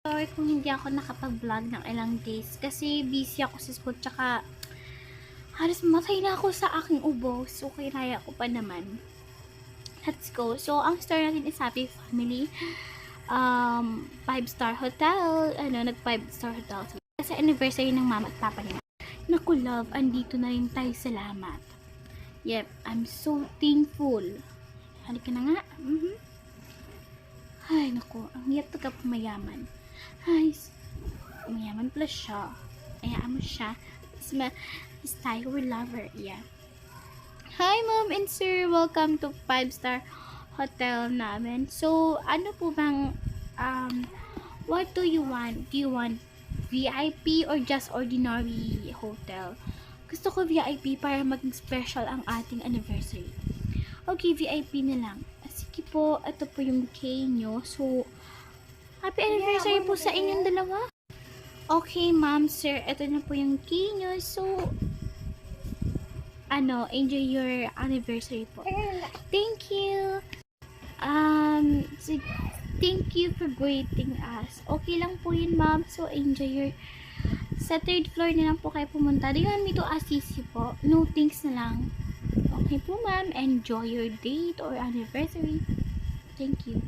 Sorry kung hindi ako nakapag-vlog ng ilang days kasi busy ako sa school tsaka halos matay na ako sa aking ubo. So, kinaya ko pa naman. Let's go. So, ang story natin is Happy Family. 5-star hotel. Nag 5-star hotel. Sa anniversary ng mama at papa nila. Naku, love, andito na rin tayo. Salamat. Yep, I'm so thankful. Halika na nga. Ay, naku, ang hirap talaga pumayaman. Ay, mayaman pala siya. Ayaan mo siya. Is tayo lover. Yeah. Hi, mom and sir. Welcome to 5-star hotel namin. So, ano po bang, what do you want? Do you want VIP or just ordinary hotel? Gusto ko VIP para maging special ang ating anniversary. Okay, VIP na lang. Sige po, ito po yung key nyo. So, happy anniversary po sa inyong dalawa. Okay, ma'am, sir, ito na po yung key nyo. So, enjoy your anniversary po. Thank you. Thank you for greeting us. Okay lang po yun, ma'am. So, enjoy your... Sa 3rd floor na lang po kayo pumunta. Do you want me to assist you po? No, thanks na lang. Okay po, ma'am. Enjoy your date or anniversary. Thank you.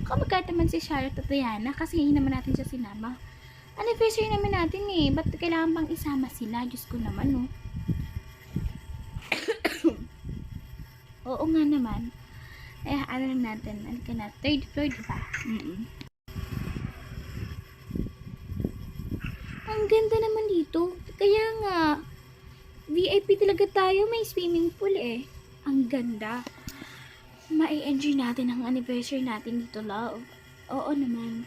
Kamagkat naman si Charlotte at Diana kasi hindi naman natin siya sinama. Anniversary naman natin eh. Ba't kailangan pang isama sila? Diyos ko naman, no? Oo nga naman. Lang natin. Ano ka na? 3rd floor, diba? Ang ganda naman dito. Kaya nga, VIP talaga tayo. May swimming pool eh. Ang ganda. Mai-enjoy natin ang anniversary natin dito, love. Oo naman.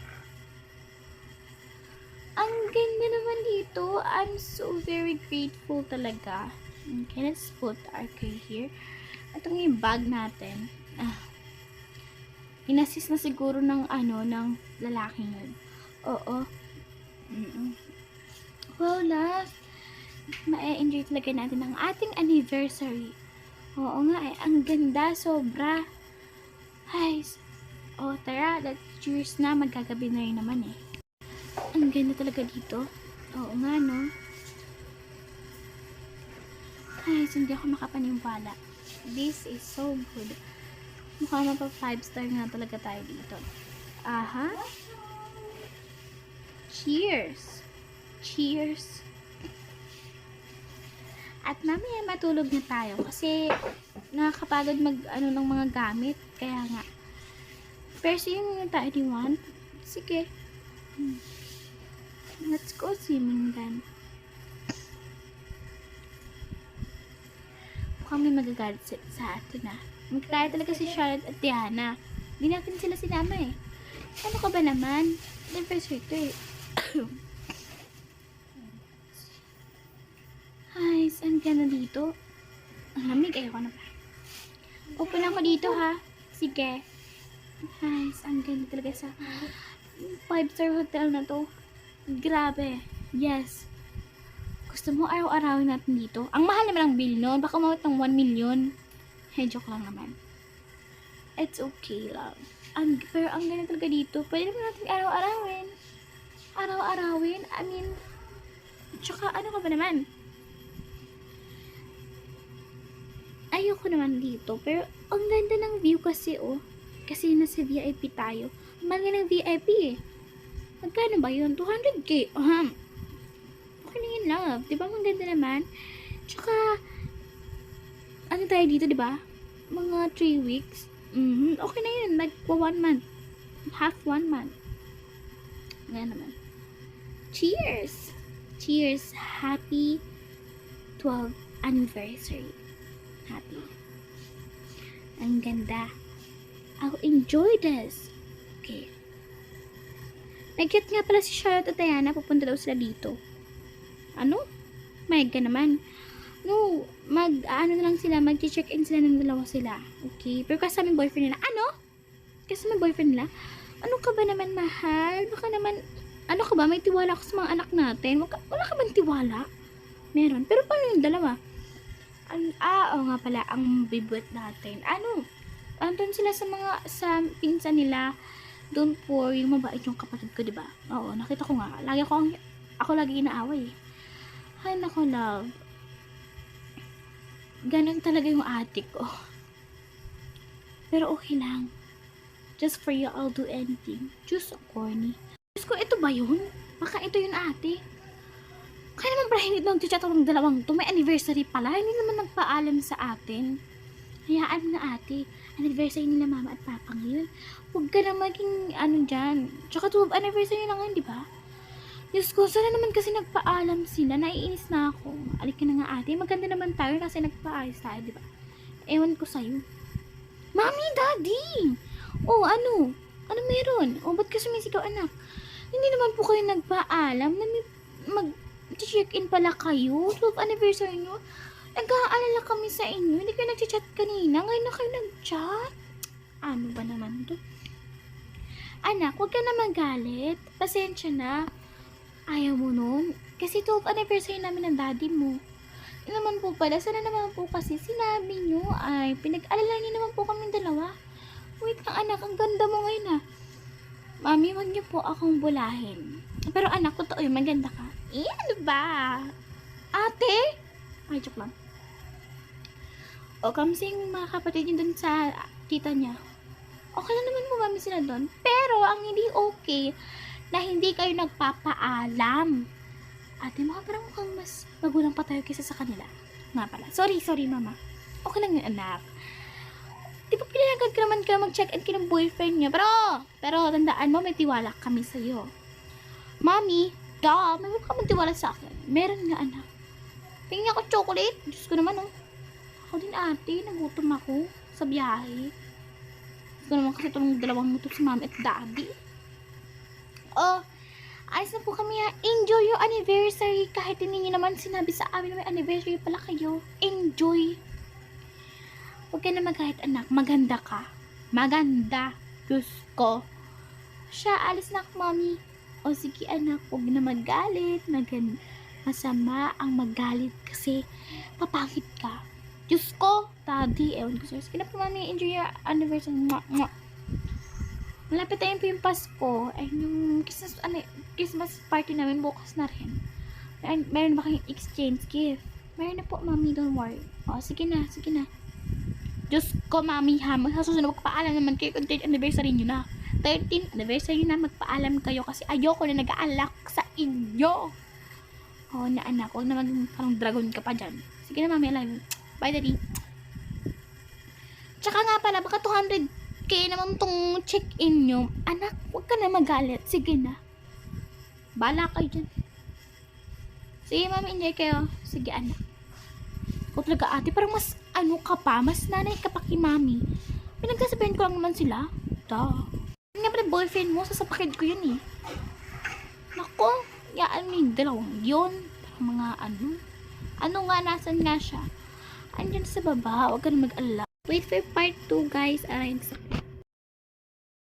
Ang ganda naman dito. I'm so very grateful talaga. Okay, let's put our key here. Ito yung bag natin. Inassist na siguro ng ng lalaking yun. Oo. Wow, love. Ma-enjoy talaga natin ang ating anniversary. Oo nga eh. Ang ganda. Sobra. Ay. Tara. Let's cheers na. Magkagabi na rin naman eh. Ang ganda talaga dito. Oo nga, no? Ay, hindi ako makapaniwala. This is so good. Mukha na pa 5-star nga talaga tayo dito. Aha. Cheers. Cheers. At mamaya matulog na tayo kasi nakakapagod ng mga gamit. Kaya nga. First yung tayo ni Juan. Sige. Let's go swimming then. Mukhang may magagalit sa atin na. Magkakaya talaga si Charlotte at Diana. Hindi natin sila sinama eh. Ano ka ba naman? Anniversary to eh. Ay, saan ka na dito? Ang lamig, ayoko na pa. Open ako dito ha. Sige. Ay, saan ka na talaga sa 5-star hotel na to. Grabe. Yes. Gusto mo araw-arawin natin dito? Ang mahal naman ang bill nun. Baka umabot ng 1 million. Hey, joke lang naman. It's okay, love. Pero ang ganda talaga dito. Pwede naman natin araw-arawin. Araw-arawin? I mean, tsaka ano ka ba naman? Ayoko naman dito. Pero ang ganda ng view kasi, oh. Kasi nasa VIP tayo. Mahal nga ng VIP eh. Magkano ba yun? 200k. Okay na yun, love. Diba ang ganda naman? Tsaka, ano tayo dito, diba? Mga 3 weeks. Okay na yun. Like, 1 month. Half 1 month. Nga naman. Cheers! Cheers! Happy 12th anniversary. Happy. Ang ganda. I'll enjoy this. Okay. Nag-chat nga pala si Charlotte at Diana. Pupunta daw sila dito. Ano? Mayag ka naman. No, na lang sila, mag-check-in sila ng dalawa sila. Okay? Pero kasama yung boyfriend nila. Ano? Kasama yung boyfriend nila? Ano ka ba naman, mahal? Baka naman, ano ka ba? May tiwala ko sa mga anak natin. Wala ka bang tiwala? Meron. Pero paano yung dalawa? Oo nga pala, ang bibuat natin. Andun sila sa pinsan nila. Don't worry, mabait yung kapatid ko, di ba? Oo, nakita ko nga. Ako lagi inaaway eh. Ay, nako, love. Ganon talaga yung ate ko. Pero okay lang. Just for you, I'll do anything. Just so corny. Diyos ko, ito ba yun? Baka ito yun ate. Kaya naman pala hindi nang chat ng dalawang to. May anniversary pala. Hindi naman nagpaalam sa atin. Hayaan mo na ate. Anniversary nila mama at papa ngayon. Huwag ka na maging dyan. Tsaka 12th anniversary na ngayon, di ba? Diyos ko, sana naman kasi nagpaalam sila. Naiinis na ako. Alik ka na nga ate. Maganda naman tayo kasi nagpaayos tayo, di ba? Ewan ko sa'yo. Mami, daddy! Oh, ano? Ano meron? Oh, ba't ka sumisigaw, anak? Hindi naman po kayo nagpaalam na mag-check-in pala kayo. 12th anniversary nyo. Nag-aalala kami sa inyo. Hindi kayo nag-chat kanina. Ngayon na kayo nag-chat. Ano ba naman to? Anak, huwag ka na magalit. Pasensya na. Ayaw mo nun. Kasi 12th anniversary namin ng daddy mo. Yun naman po pala. Sana naman po kasi sinabi nyo ay pinag-alala niyo naman po kami dalawa. Wait lang anak, ang ganda mo ngayon ah. Mami, huwag niyo po akong bulahin. Pero anak, totoo yun, maganda ka. Ano ba? Ate? Ay, joke lang. O, kamsing mga kapatid niyo dun sa tita niya. Okay lang naman po mami sila dun. Pero, ang hindi okay, na hindi kayo nagpapaalam. Ate, parang mukhang mas magulang pa tayo kaysa sa kanila. Nga pala. Sorry, mama. Okay lang yun, anak. Di ba pinayagan ka naman ka mag-check-in ka ng boyfriend niya? Pero tandaan mo, may tiwala kami sa'yo. Mami, may ka magtiwala sa akin. Meron nga, anak. Tingin ako chocolate. Diyos ko naman, oh. Ako din, ate. Nagutom ako sa biyahe. Diyos ko naman kasi itong dalawang muto si mami at daddy. Oh, ayos na po kami ha. Enjoy your anniversary. Kahit hindi nyo naman sinabi sa amin na may anniversary pala kayo. Enjoy. Huwag ka na magalit anak. Maganda ka. Maganda. Diyos ko. Siya, alis na ako, mami. O sige anak, huwag na magalit. Masama ang magalit kasi papangit ka. Diyos ko. Daddy, ewan ko sa'yo. Sige na po, mami. Enjoy your anniversary. Mwah. Malapit tayo po yung Pasko. Ay, yung Christmas party namin bukas na rin. Meron ba kayong exchange gift? Meron na po, mami. Don't worry. O, sige na. Diyos ko, mami, ha. Susunod, magpaalam naman kayo kung 13th anniversary nyo na. 13th anniversary na, magpaalam kayo kasi ayoko na nag-aalak sa inyo. Oo na, anak. Huwag naman parang dragon ka pa dyan. Sige na, mami. I love you. Bye, daddy. Tsaka nga pala, baka 200k naman tong check-in nyo. Anak, huwag ka na magalit. Sige na. Bala kayo dyan. Sige, mami, enjoy kayo. Sige, anak. Kung talaga ate, parang mas mas nanay ka pa kay mami. Pinagsasabihin ko lang naman sila. Nga pala boyfriend mo, sasapakid ko yun eh. Nako, yaan mo yung dalawang yun. Parang mga nga, nasan nga siya? Andyan sa baba, huwag ka na mag-alala. Wait for part 2 guys.